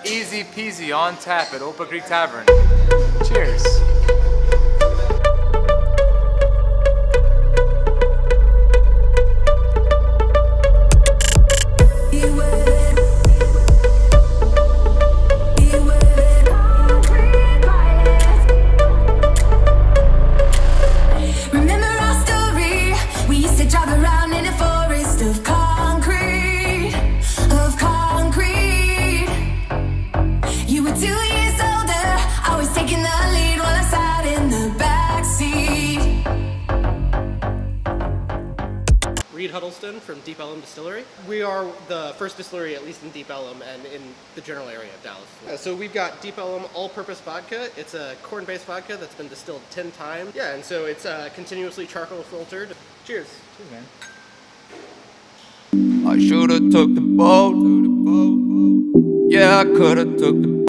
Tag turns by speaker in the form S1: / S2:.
S1: Easy-peasy on tap at Opa Creek Tavern. Cheers.
S2: Huddleston from Deep Ellum Distillery. We are the first distillery, at least in Deep Ellum and in the general area of Dallas. So we've got Deep Ellum all-purpose vodka. It's a corn-based vodka that's been distilled 10 times. Yeah, and so it's continuously charcoal filtered. Cheers.
S1: Cheers, man. I should've took the boat. Yeah, I could've took the